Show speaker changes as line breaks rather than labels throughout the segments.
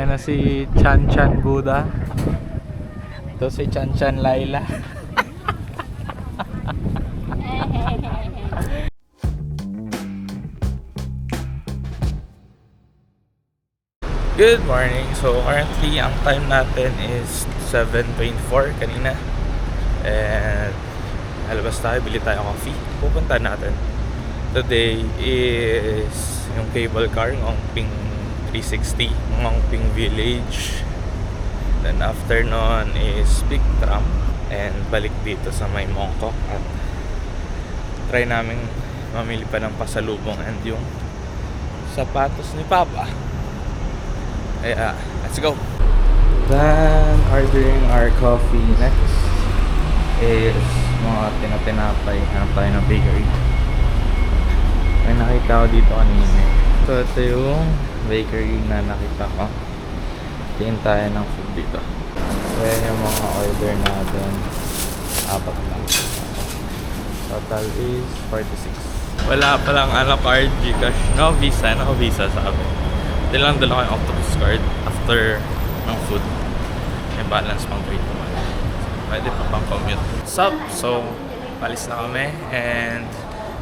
Ayan na si Chan Chan Buddha. Ito si Chan Chan Laila. Good morning. So currently ang time natin is 7:24 kanina. And alabas tayo, bili tayo coffee. Pupunta natin. Today is yung cable car, Ngongping 360, Ngongping Village. Then after nun is big tram and balik dito sa may Mongkok. At try namin mamili pa ng pasalubong and yung sapatos ni Papa. Kaya, let's go! Then, ordering our coffee next is mga tinatinapay. Hanap tayo ng bakery. May nakita ko dito kanina. So, ito yung bakery na nakita ko. Tingin tayo ng food dito. So, yan yung mga order natin. Apat lang. Total is 46. Wala palang card, Gcash. No Visa sabi. Hindi lang dala ko yung Octopus card after ng food. May balance pang 3 naman. Pwede pa pang commute. What's up? So, palis na kami and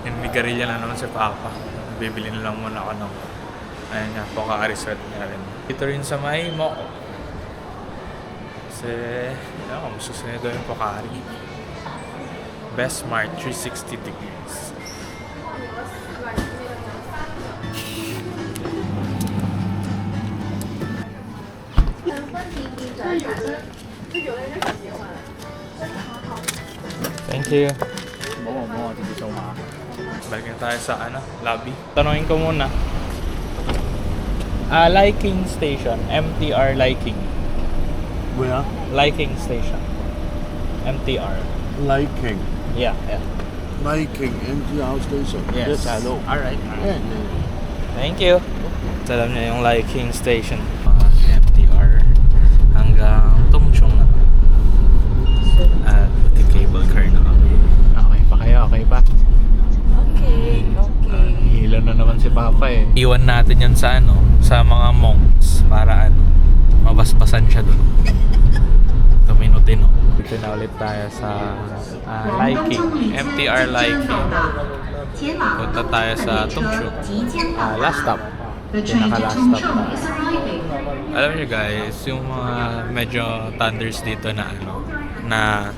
nimigarilya na naman si Papa. Bibili na lang muna ako ng ayun nga, Pocari-Sweat niya rin. Dito rin sa may Moko. Kasi, yun ako, masusunod daw yung Pocari. Best Smart 360 degrees. Thank you. Balik na tayo sa lobby. Tanungin ko muna. Liking station. MTR Liking.
Where?
Liking station. MTR.
Liking.
Yeah.
Liking MTR station.
Yes.
Hello.
Alright.
Yeah.
Thank you. Alam niyo yung Liking station. MTR hanggang Tungchung naman. At cable car na kami. Okay pa kayo? Okay pa?
Okay.
Hilo na naman si Papa eh. Iwan natin yan sa sa mga monks para mabasbasan siya dun. Tuminutin Dito na ulit tayo sa Liking. MTR Liking. Punta tayo sa Tungchung. Last stop. Pinaka-last stop na. Alam nyo guys, yung mga medyo thunders dito na na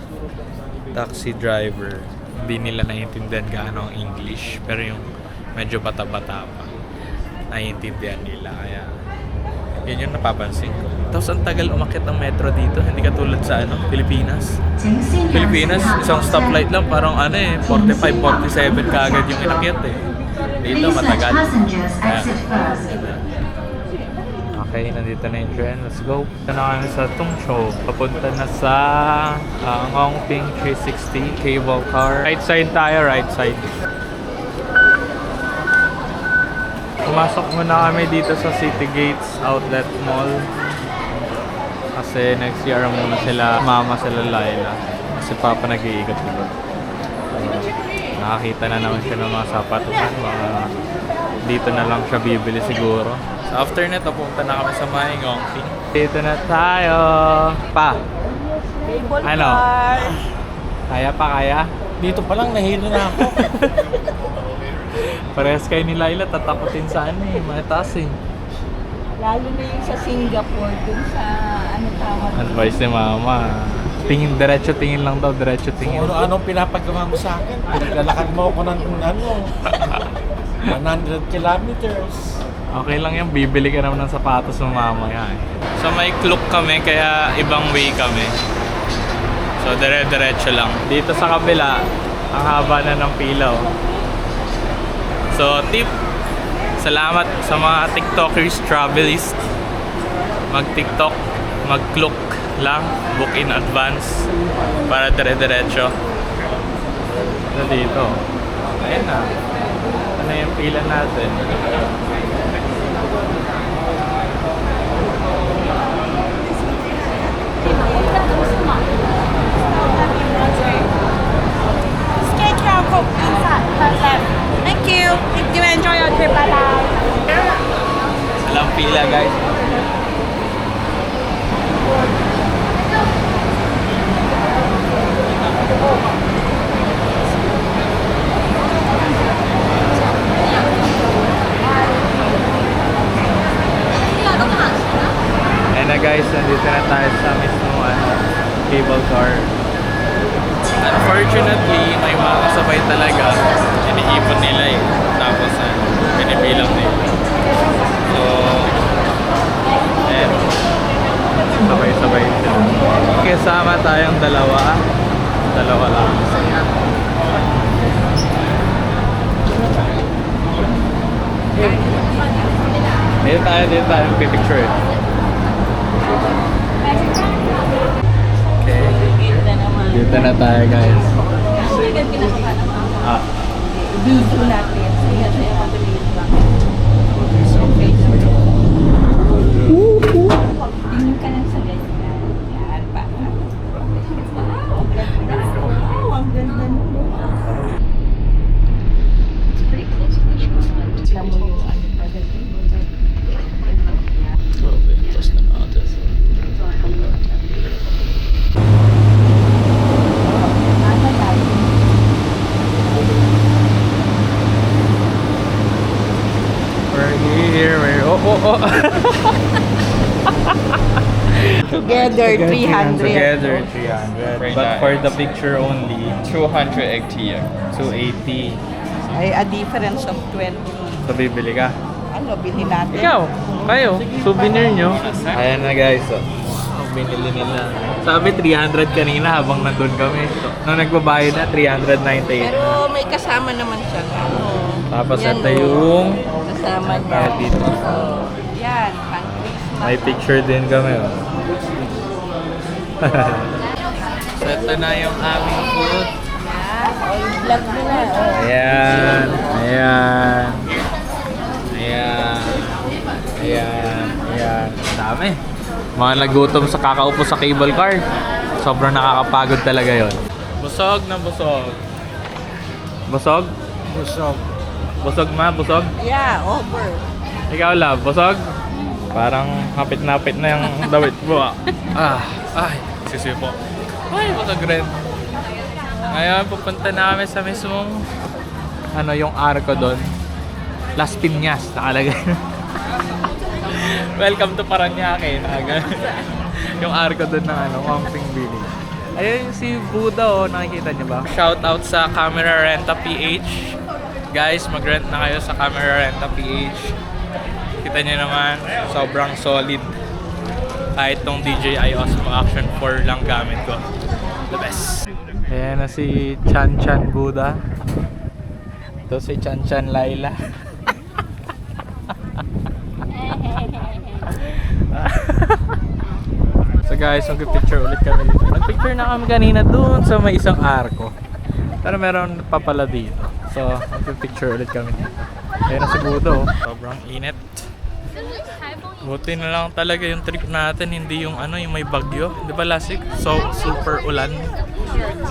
taxi driver, hindi nila naiintindihan gaano ang English, pero yung medyo bata-bata pa naiintindihan nila, kaya yun yung napapansin ko. Tapos ang tagal umakyat ng metro dito, hindi katulad sa Pilipinas. Pilipinas, isang stoplight lang, parang 45-47 kaagad yung inakyat eh. Dito matagal. Okay, nandito na yung train. Let's go. Ito na kami sa Tungchung. Papunta na sa Ngongping 360 cable car. Right side tayo, right side. Pumasok muna kami dito sa City Gates Outlet Mall. Kasi nag-CR muna sila, mama sila Laila. Kasi Papa nag-iikot dito. Nakakita na naman siya ng mga sapatusan. Dito na lang siya bibili siguro. So after nito, punta na kami sa Ngongping. Dito na tayo. Pa!
Cable
Ano?
car.
Kaya pa kaya?
Dito pa lang, nahilo na ako.
Parehas kayo ni Laila, tatakutin sa mataas eh.
Lalo na yung sa Singapore, dun sa tawag.
Advice ni Mama. Diretso tingin lang daw, diretso tingin.
Kung ano-anong pinapagawa mo sa akin. Pinaglalakad mo ako ng 100 kilometers.
Okay lang yan, bibili ka naman ng sapatos ng mamaya eh. So may clock kami, kaya ibang way kami. So dire-diretso lang. Dito sa kabila, ang haba na ng pila So tip, salamat sa mga TikTokers, travelist. Mag-TikTok, mag-clock lang, book in advance para dire-diretso. So dito, ayun na. Ano yung pila natin?
Thank you. Did you enjoy your trip? Bye-bye.
Walang pila guys. guys, nandito na tayo sa mismo cable car. Unfortunately, may mga kasabay talaga. Iniipon nila eh. Tapos binibilang nila. So, sabay-sabay sila. Kasama tayong dalawa. Dalawa lang. Dito tayo pipicture eh. Okay. Dito na tayo guys.
Video natin. Sige, sa'yo mabilis lang. Tingin ka lang sa ganyan. Yan, para. Wow, ang ganda mo. It's pretty close to the shoreline. Alam mo yung ano pa dito.
Okay, tapos na natin. Oh.
Together, 300.
Together, 300. But for the picture only,
280 yeah.
280.
Ay, a difference of 20.
So, bibili ka.
Ano, bili natin?
Ikaw, kayo, souvenir nyo. Ayan na guys, so. Binili nila. Sabi 300 kanina habang nandun kami. So, nung nagbabayad na, 398
Pero
na.
may kasama naman siya. Ano,
Tapos
yan,
ito yung
kasama niya.
kahit dito.
Oh, yan, pang Christmas.
May picture din kami. Oh. So, ito na yung aming food.
Yan, oh, yung vlog nila. Oh.
Ayan. Ayan. Ayan. Ayan. Ayan. Dami. Mga nagutom sa kakaupo sa cable car. Sobrang nakakapagod talaga yon. Busog na busog. Busog?
Busog.
Busog ma? Busog?
Yeah, over.
Ikaw love, busog? Parang hapit-napit na yung dawit mo. Ay, sisipo. Ay, busog rin. Ngayon, pupunta namin sa mismong yung arko doon. Las Piñas, nakalagay. Welcome to Paranaque. Yung arko doon ng Wamping Village. Ayun si Buddha, nakikita niyo ba? Shout out sa Camera Renta PH. Guys, mag-rent na kayo sa Camera Renta PH. Kita niyo naman, sobrang solid. Kahit tong DJI Osmo Action 4 lang gamit ko. The best. Ayan na si Chan Chan Buddha. Ito si Chan Chan Laila. So guys, mag-picture ulit kami dito. Nag-picture na kami kanina dun sa may isang arko. Pero meron pa pala dito. So, mag-picture ulit kami dito. Ayan na si Budo. Sobrang init. Buti na lang talaga yung trip natin, hindi yung yung may bagyo. Di ba last week? So, super ulan.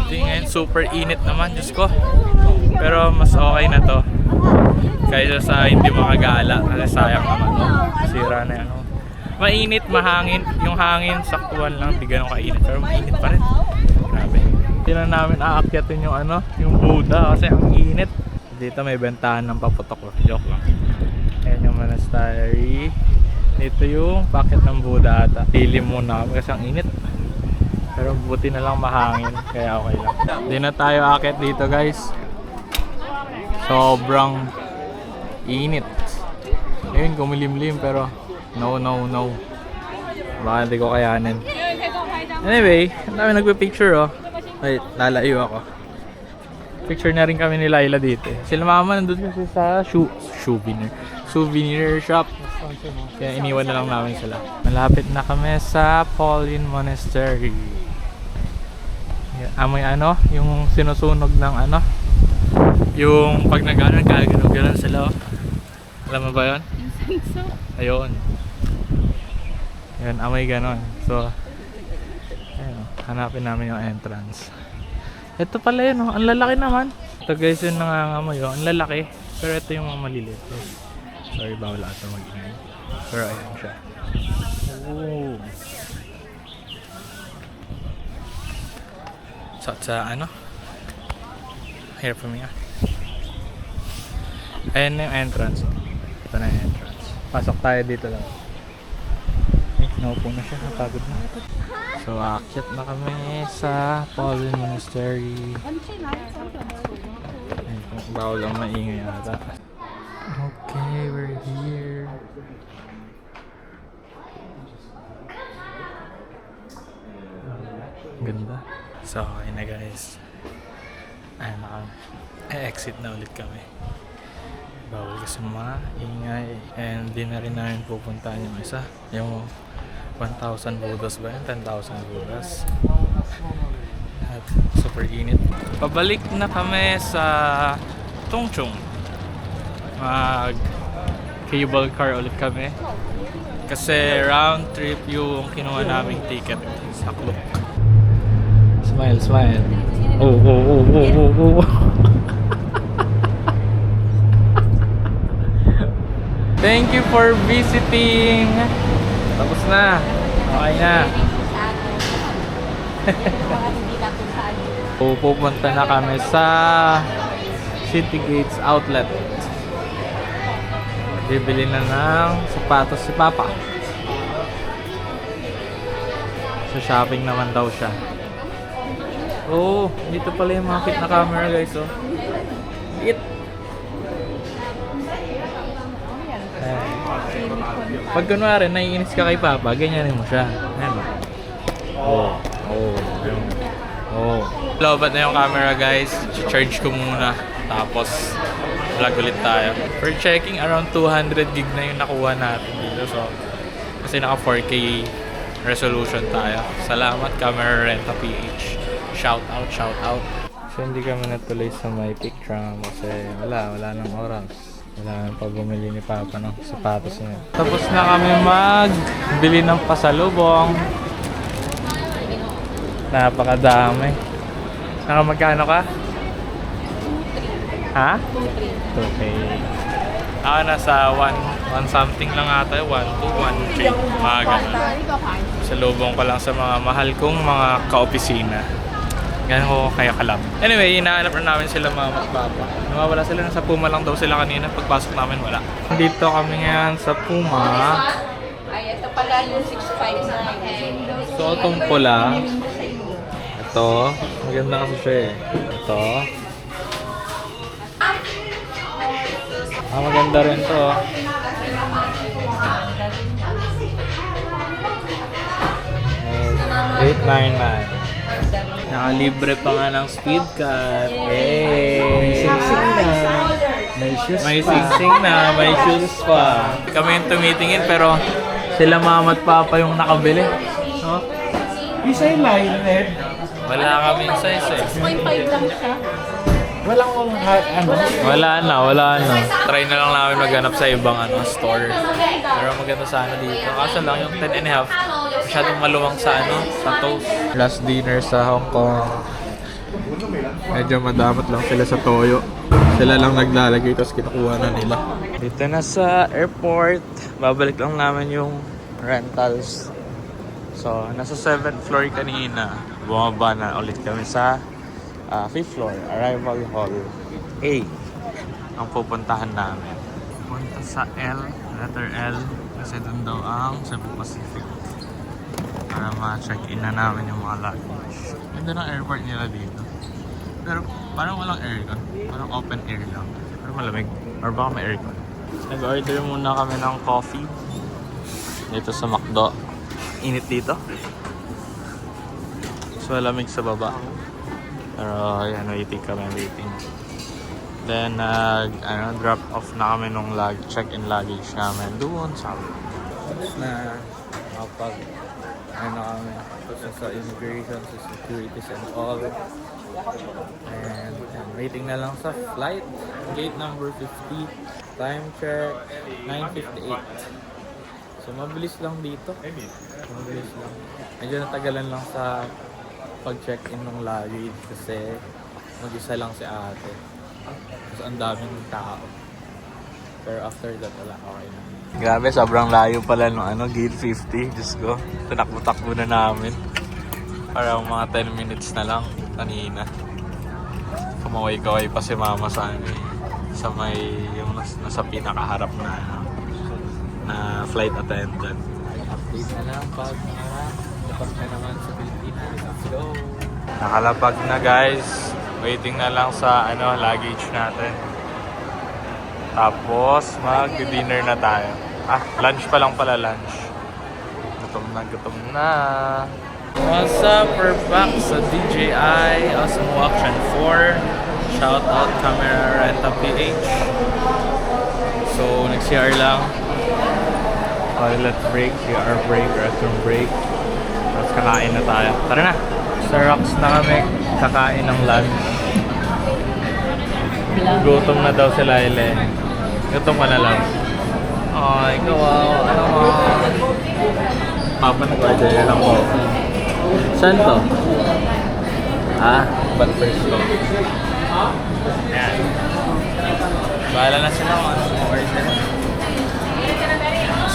Hindi ngayon, super init naman. Diyos ko. Pero mas okay na to. Kaysa sa hindi makagala. Kasi sayang naman. Sira na yan. Mainit, mahangin. Yung hangin, saktuan lang. Di ganun kainit. Pero mainit pa rin. Grabe. Hindi na namin aakyatin yung yung Buddha. Kasi ang init. Dito may bentahan ng paputok ko. Joke lang. Ayan yung monastery. Dito yung packet ng Buddha ata. Dilim muna kami kasi ang init. Pero buti na lang mahangin. Kaya okay lang. Hindi na tayo aakyat dito guys. Sobrang init. Ayun, kumilimlim pero no. Baka hindi ko kayanin. Anyway, ang dami nagpe-picture oh. Wait, lalayo ako. Picture na rin kami ni Laila dito. Sila mama nandun kasi sa souvenir shop. Kaya iniwan na lang namin sila. Malapit na kami sa Pauline Monastery. Amoy yung sinusunog ng yung pag gagano sila oh. Alam mo ba yun? Ayun. Yan, amoy ganon. So, ayun, hanapin namin yung entrance. Ito pala yun, oh. Ang lalaki naman. Ito guys yung nangangamoy, oh. Ang lalaki. Pero ito yung mga maliliit. Oh. Sorry, bawal ata mag-ingay. Pero ayun siya. Oh. So, sa here for me. Ayan na yung entrance. Ito na yung entrance. Pasok tayo dito lang. Thank Naupo na siya, napagod na. So, aakyat na kami sa Pauline Monastery. Ayun, bawal lang maingay ata. Okay, we're here. Ganda. So, okay na guys. Ayun na kami. Exit na ulit kami. Bawal kasi mga ingay. And di na rin namin pupuntahan yung isa. Yung 1,000 Buddhas ba yun? 10,000 Buddhas. At super init. Pabalik na kami sa Tongchung. Mag cable car ulit kami. Kasi round trip yung kinuha naming ticket sa Klook. Smile, smile. Oh. Thank you for visiting. Tapos na. Okay na. Pupunta na kami sa City Gates Outlet. Bibili na ng sapatos si Papa. So shopping naman daw siya. Oh, dito pala yung makit na camera guys, oh. It. Pag kunwari, naiinis ka kay Papa, ganyanin mo siya. Ayan. Oh. Lobat na yung camera guys. Charge ko muna. Tapos, vlog ulit tayo. For checking, around 200 gig na yung nakuha natin dito. So, kasi naka 4K resolution tayo. Salamat Camera Renta PH. Shout out. So, hindi kami natuloy sa my picture kasi wala nang oras. Wala nang pabumili ni Papa ng sapatos niya. Tapos na kami magbili ng pasalubong. Napakadami. Nakamagkano ka? Ha? 2K. Ako nasa 1 something lang ata. 1, 2, 1, 3. Mga ganun. Salubong ko lang sa mga mahal kong mga kaopisina. Ganun ko kaya kalab. Anyway, hinahanap na namin sila mama at papa. Nawawala sila, nasa Puma lang daw sila kanina. Pagpasok namin wala. Dito kami ngayon sa Puma.
Ay, ito pala yung 659.
So, itong pula. Ito. Maganda kasi siya eh. Ito. Maganda rin to. 899. Nakalibre pa nga ng speed cut. Hey! May singsing na. May shoes pa. Kami yung tumitingin pero sila mama at papa yung nakabili. No?
Isa yung line, Red.
Wala kaming size eh.
6.5 lang siya.
Walang ano.
Wala na. Try na lang namin maghanap sa ibang store. Pero maganda sana dito. Kaso lang yung 10.5, masyadong maluwang sa sa toast. Last dinner sa Hong Kong. Medyo madamot lang sila sa toyo. Sila lang naglalagay tapos kinukuha na nila. Dito na sa airport. Babalik lang namin yung rentals. So, nasa 7th floor kanina. Bumaba na ulit kami sa 5th floor, arrival hall A ang pupuntahan namin. Punta sa L, letter L, kasi dun daw ang Cebu Pacific para ma-check-in na namin yung mga luggage. Ganda ng airport nila dito, pero parang walang aircon, parang open air lang, pero malamig, or baka may aircon. Nag-order muna kami ng coffee dito sa McDo. Init dito, so malamig sa baba. Pero ayan, waiting. Then drop off na kami nung check-in luggage namin doon sa na kapag kami sa immigration, sa securities and all. And waiting na lang sa flight, gate number 50, time check 9:58. So mabilis lang dito. Mabilis lang. Medyo natagalan lang sa pag-check-in ng luggage kasi mag-isa lang si ate. Tapos ang daming tao. Pero after that, wala, okay na. Grabe, sobrang layo pala nung gate 50. Diyos ko, tinakbo-takbo na namin. Parang mga 10 minutes na lang kanina. Kumaway-kaway pa si mama sa sa may, yung nasa pinakaharap na flight attendant. update na lang pag dapat na naman sa Pilipinas. Let's go! Nakalapag na guys. Waiting na lang sa luggage natin. Tapos mag-dinner na tayo. Lunch pa lang pala, lunch. Gutom na. What's up? We're back sa DJI Osmo Action 4. Shout out Camera Renta PH. So, nag-CR lang. Toilet break, CR break, restroom break. Tapos kakain na tayo. Tara na! Sa Rocks na kami kakain ng lunch. Gutom na daw si Laila. Gutom ka na lang. Ay, ikaw ano mo? Papa nag-order na lang po. Saan to? But first ko. Ayan. Bahala na sila kung ano order.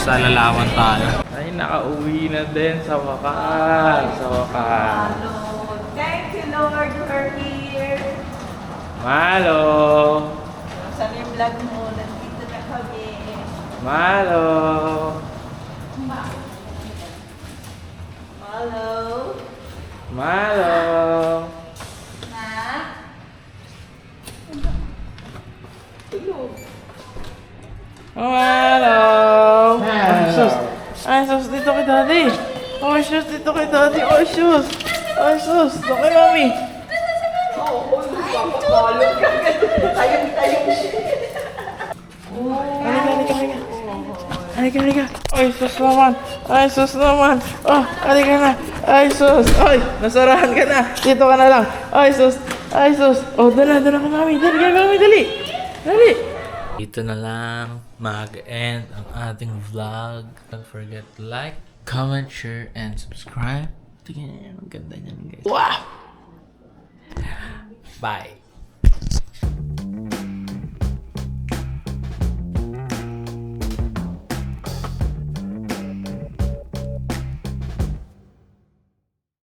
Basta lalawan tayo. Ay, nakauwi na din sa wakas. Sa wakas.
Thank you, Lord, we're here.
Malo!
Saan yung vlog mo? Nandito na kami.
Malo!
Hello?
Malo!
Na? Tulog.
Malo! Ay, sus! Ay, sus! Dito kay daddy! Ay, sus! Dito kay daddy! Ay, sus! Ay, sus! Dito kay mami! Halika. Ay, sus naman. Ay, sus naman. Oh, halika na. Ay, sus. Ay, nasarahan ka na. Dito ka na lang. Ay, sus. Oh, dala ka, mami. Dali. Dito na lang mag-end ang ating vlog. Don't forget to like, comment, share, and subscribe. Tingnan niyo, ang ganda niyan, guys. Wow! Bye!